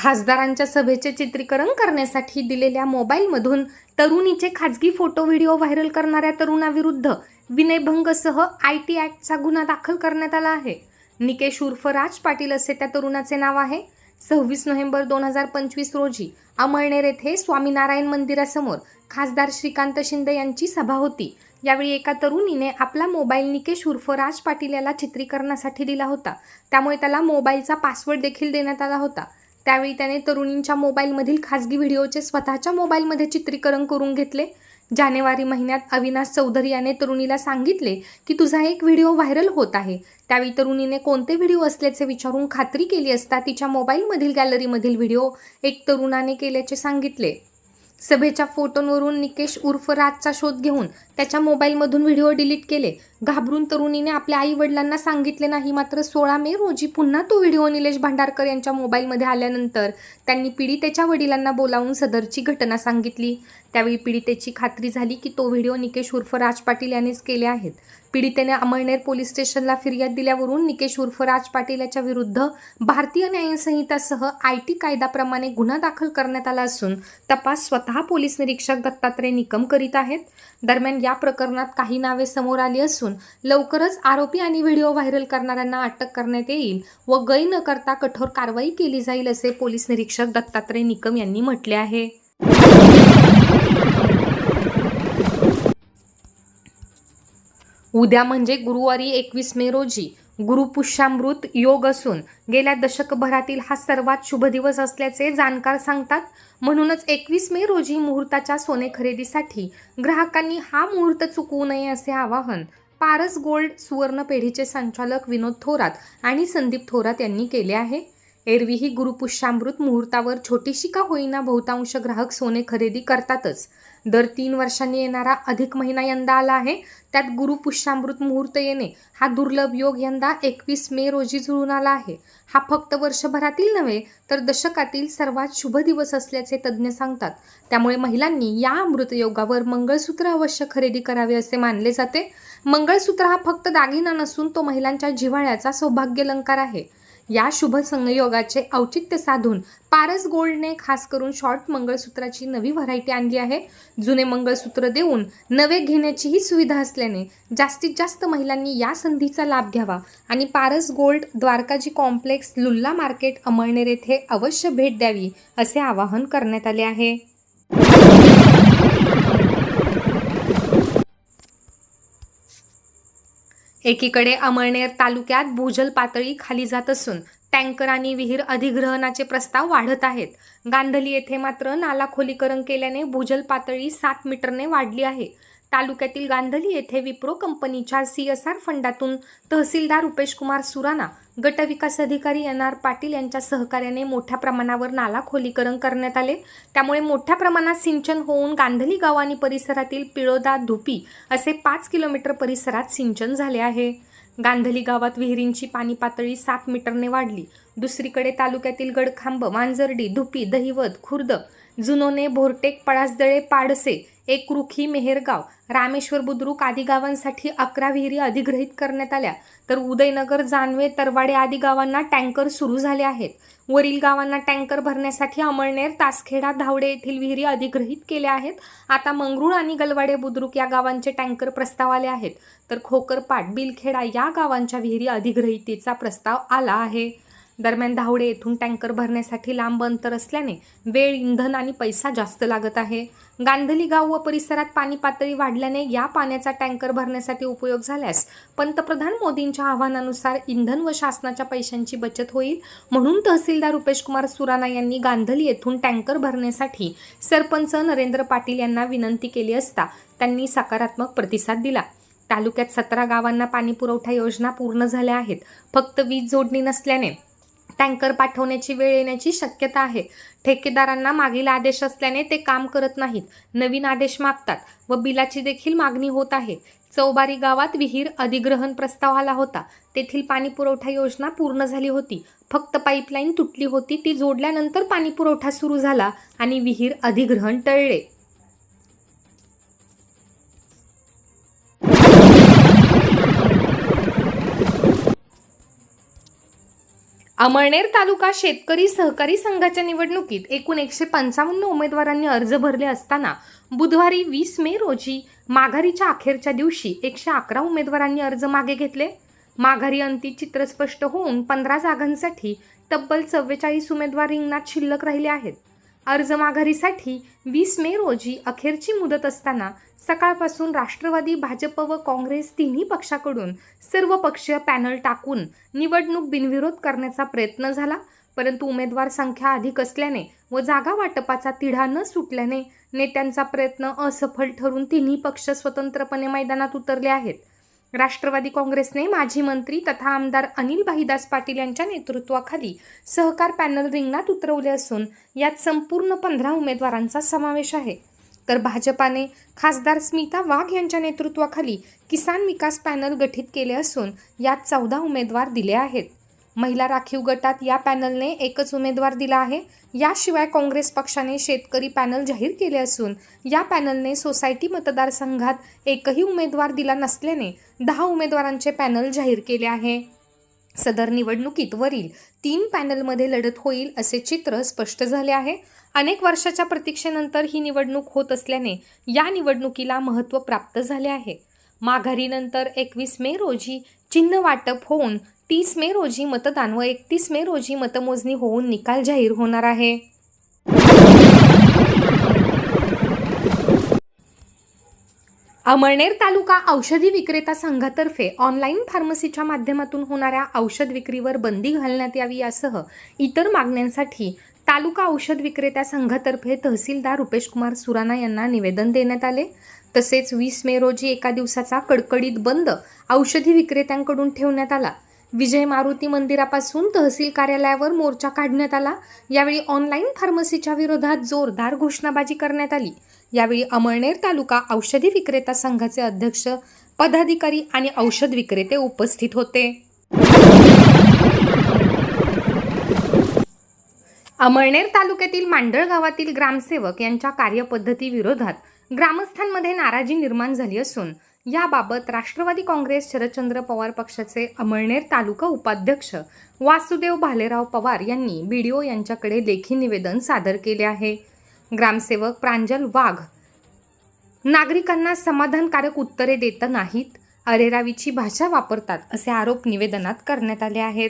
खासदारांच्या सभेचे चित्रीकरण करण्यासाठी दिलेल्या मोबाईलमधून तरुणीचे खाजगी फोटो व्हिडिओ व्हायरल करणाऱ्या तरुणाविरुद्ध विनयभंगसह आयटी ॲक्टचा गुन्हा दाखल करण्यात आला आहे। निकेश उर्फ राज पाटील असे त्या तरुणाचे नाव आहे। 26 नोव्हेंबर 2025 रोजी अमळनेर येथे स्वामीनारायण मंदिरासमोर खासदार श्रीकांत शिंदे यांची सभा होती। यावेळी एका तरुणीने आपला मोबाईल निकेश उर्फ राज पाटील याला चित्रीकरणासाठी दिला होता। त्यामुळे त्याला मोबाईलचा पासवर्ड देखील देण्यात आला होता। त्यावेळी त्याने तरुणींच्या मोबाईलमधील खासगी व्हिडिओचे स्वतःच्या मोबाईलमध्ये चित्रीकरण करून घेतले। जानेवारी महिन्यात अविनाश चौधरी याने तरुणीला सांगितले की तुझा एक व्हिडिओ व्हायरल होत आहे। त्यावेळी तरुणीने कोणते व्हिडिओ असल्याचे विचारून खात्री केली असता तिच्या मोबाईलमधील गॅलरीमधील व्हिडिओ एक तरुणाने केल्याचे सांगितले। सभेच्या फोटोंवरून निकेश उर्फ राजचा शोध घेऊन त्याच्या मोबाईलमधून व्हिडिओ डिलीट केले। घाबरून तरुणीने आपल्या आई वडिलांना सांगितले नाही। मात्र 16 मे रोजी पुन्हा तो व्हिडिओ निलेश भांडारकर यांच्या मोबाईलमध्ये आल्यानंतर त्यांनी पीडितेच्या वडिलांना बोलावून सदरची घटना सांगितली। त्यावेळी पीडितेची खात्री झाली की तो व्हिडिओ निकेश उर्फ राज पाटील यानेच केले आहेत। पीडितेने अमळनेर पोलीस स्टेशनला फिर्याद दिल्यावरून निकेश उर्फ राज पाटील याच्या विरुद्ध भारतीय न्यायसंहितासह आयटी कायद्याप्रमाणे गुन्हा दाखल करण्यात आला असून तपास स्वतः पोलीस निरीक्षक दत्तात्रय निकम करीत आहेत। दरम्यान या प्रकरणात काही नावे समोर आली असून लवकरच आरोपी आणि व्हिडिओ व्हायरल करणाऱ्यांना अटक करण्यात येईल व गय न करता कठोर कारवाई केली जाईल असे पोलीस निरीक्षक दत्तात्रय निकम यांनी म्हटले आहे। उद्या म्हणजे गुरुवारी 21 मे रोजी गुरुपुष्यामृत योग असून गेल्या दशकभरातील हा सर्वात शुभ दिवस असल्याचे जाणकार सांगतात। म्हणूनच 21 मे रोजी मुहूर्ताच्या सोने खरेदीसाठी ग्राहकांनी हा मुहूर्त चुकवू नये असे आवाहन पारस गोल्ड सुवर्ण पेढीचे संचालक विनोद थोरात आणि संदीप थोरात यांनी केले आहे। एरवीही गुरुपुष्यामृत मुहूर्तावर छोटीशी का होईना बहुतांश ग्राहक सोने खरेदी करतातच। दर 3 वर्षांनी येणारा अधिक महिना यंदा आला आहे। त्यात गुरुपुष्यामृत मुहूर्त येणे हा दुर्लभ योग यंदा 21 मे रोजी जुळून आला आहे। हा फक्त वर्षभरातील नव्हे तर दशकातील सर्वात शुभ दिवस असल्याचे तज्ज्ञ सांगतात। त्यामुळे महिलांनी या अमृत योगावर मंगळसूत्र अवश्य खरेदी करावे असे मानले जाते। मंगळसूत्र हा फक्त दागिना नसून तो महिलांच्या जिव्हाळ्याचा सौभाग्यालंकार आहे। या शुभ संयोगाचे औचित्य साधून पारस गोल्डने खास करून शॉर्ट मंगळसूत्राची नवी व्हरायटी आणली आहे। जुने मंगळसूत्र देऊन नवे घेण्याचीही सुविधा असल्याने जास्तीत जास्त महिलांनी या संधीचा लाभ घ्यावा आणि Paras gold Dwarkaji complex Lulla market Amalner येथे अवश्य भेट द्यावी असे आवाहन करण्यात आले आहे। एकीकडे अमळनेर तालुक्यात भूजल पातळी खाली जात असून टँकर आणि विहीर अधिग्रहणाचे प्रस्ताव वाढत आहेत। गांधली येथे मात्र नाला खोलीकरण केल्याने भूजल पातळी 7 मीटरने वाढली आहे। तालुक्यातील गांधली येथे विप्रो कंपनीच्या CSR फंडातून तहसीलदार रुपेश कुमार सुराणा, गट विकास अधिकारी NR पाटील यांच्या सहकार्याने मोठ्या प्रमाणावर नाला खोलीकरण करण्यात आले। त्यामुळे मोठ्या प्रमाणात सिंचन होऊन गांधली गाव आणि परिसरातील पिळोदा धुपी असे 5 किलोमीटर परिसरात सिंचन झाले आहे। गांधली गावात विहिरींची पाणी पातळी 7 मीटरने वाढली। दुसरीकडे तालुक्यातील गडखांब, मांजर्डी, धुपी, दहिवद, खुर्द, जुनोने, भोरटेक, पळासदळे, पाडसे, एकरुखी, मेहेरगाव, रामेश्वर बुद्रुक आदी गावांसाठी 11 विहिरी अधिग्रहित करण्यात आल्या। तर उदयनगर, जानवे, तरवाडे आदी गावांना टँकर सुरू झाले आहेत। वरील गावांना टँकर भरण्यासाठी अमळनेर, तासखेडा, धावडे येथील विहिरी अधिग्रहित केल्या आहेत। आता मंगरुळ आणि गलवाडे बुद्रुक या गावांचे टँकर प्रस्ताव आले आहेत। तर खोकरपाट, बिलखेडा या गावांच्या विहिरी अधिग्रहितीचा प्रस्ताव आला आहे। दरम्यान धावडे येथून टँकर भरण्यासाठी लांब अंतर असल्याने वेळ, इंधन आणि पैसा जास्त लागत आहे। गांधली गाव व परिसरात पाणी पातळी वाढल्याने या पाण्याचा टँकर भरण्यासाठी उपयोग झाल्यास पंतप्रधान मोदींच्या आव्हानानुसार इंधन व शासनाच्या पैशांची बचत होईल। म्हणून तहसीलदार रुपेश कुमार सुराणा यांनी गांधली येथून टँकर भरण्यासाठी सरपंच नरेंद्र पाटील यांना विनंती केली असता त्यांनी सकारात्मक प्रतिसाद दिला। तालुक्यात 17 गावांना पाणी पुरवठा योजना पूर्ण झाल्या आहेत। फक्त वीज जोडणी नसल्याने टँकर पाठवण्याची वेळ येण्याची शक्यता आहे। ठेकेदारांना मागील आदेश असल्याने ते काम करत नाहीत, नवीन आदेश मागतात व बिलाची देखील मागणी होत आहे। चौबारी गावात विहीर अधिग्रहण प्रस्ताव आला होता। तेथील पाणी पुरवठा योजना पूर्ण झाली होती। फक्त पाईपलाईन तुटली होती, ती जोडल्यानंतर पाणी पुरवठा सुरू झाला आणि विहीर अधिग्रहण टळले। अमळनेर तालुका शेतकरी सहकारी संघाच्या निवडणुकीत एकूण 155 उमेदवारांनी अर्ज भरले असताना बुधवारी 20 मे रोजी माघारीच्या अखेरच्या दिवशी 111 उमेदवारांनी अर्ज मागे घेतले. माघारी अंती चित्र स्पष्ट होऊन 15 जागांसाठी तब्बल 44 उमेदवार रिंगणात शिल्लक राहिले आहेत. अर्ज माघारीसाठी 20 मे रोजी अखेरची मुदत असताना सकाळपासून राष्ट्रवादी, भाजप व काँग्रेस तिन्ही पक्षाकडून सर्वपक्षीय पॅनल टाकून निवडणूक बिनविरोध करण्याचा प्रयत्न झाला, परंतु उमेदवार संख्या अधिक असल्याने व जागा वाटपाचा तिढा न सुटल्याने नेत्यांचा प्रयत्न असफल ठरून तिन्ही पक्ष स्वतंत्रपणे मैदानात उतरले आहेत. राष्ट्रवादी काँग्रेसने माजी मंत्री तथा आमदार अनिल भाईदास पाटील यांच्या नेतृत्वाखाली सहकार पॅनल रिंगणात उतरवले असून यात संपूर्ण 15 उमेदवारांचा समावेश आहे. तर भाजपाने खासदार स्मिता वाघ यांच्या नेतृत्वाखाली किसान विकास पॅनल गठीत केले असून यात 14 उमेदवार दिले आहेत. महिला राखीव गटात या पॅनलने एकच उमेदवार दिला आहे. याशिवाय काँग्रेस पक्षाने शेतकरी पॅनल जाहीर केले असून या पॅनलने सोसायटी मतदारसंघात एकही उमेदवार दिला नसल्याने 10 उमेदवारांचे पॅनल जाहीर केले आहे. सदर निवडणुकीत वरील 3 पॅनलमध्ये लढत होईल असे चित्र स्पष्ट झाले आहे. अनेक वर्षाच्या प्रतीक्षेनंतर ही निवडणूक होत असल्याने या निवडणुकीला महत्त्व प्राप्त झाले आहे. माघारीनंतर 21 मे रोजी चिन्ह वाटप होऊन 30 मे रोजी मतदान व 31 मे रोजी मतमोजणी होऊन निकाल जाहीर होणार आहे. अमळनेर तालुका औषधी विक्रेता संघातर्फे ऑनलाईन फार्मसीच्या माध्यमातून होणाऱ्या औषध विक्रीवर बंदी घालण्यात यावी यासह इतर मागण्यांसाठी तालुका औषध विक्रेता संघातर्फे तहसीलदार रुपेशकुमार सुराणा यांना निवेदन देण्यात आले. तसेच 20 मे रोजी एका दिवसाचा कडकडीत बंद औषधी विक्रेत्यांकडून ठेवण्यात आला. विजय मारुती मंदिरापासून तहसील कार्यालयावर मोर्चा काढण्यात आला. यावेळी ऑनलाईन फार्मसीच्या विरोधात जोरदार घोषणाबाजी करण्यात आली. यावेळी अमळनेर तालुका औषधी विक्रेता संघाचे अध्यक्ष, पदाधिकारी आणि औषध विक्रेते उपस्थित होते. अमळनेर तालुक्यातील मांडळ गावातील ग्रामसेवक यांच्या कार्यपद्धती विरोधात ग्रामस्थांमध्ये नाराजी निर्माण झाली असून याबाबत राष्ट्रवादी काँग्रेस शरदचंद्र पवार पक्षाचे अमळनेर तालुका उपाध्यक्ष वासुदेव भालेराव पवार यांनी BDO यांच्याकडे लेखी निवेदन सादर केले आहे. ग्रामसेवक प्रांजल वाघ नागरिकांना समाधानकारक उत्तरे देत नाहीत, अरेरावीची भाषा वापरतात असे आरोप निवेदनात करण्यात आले आहेत.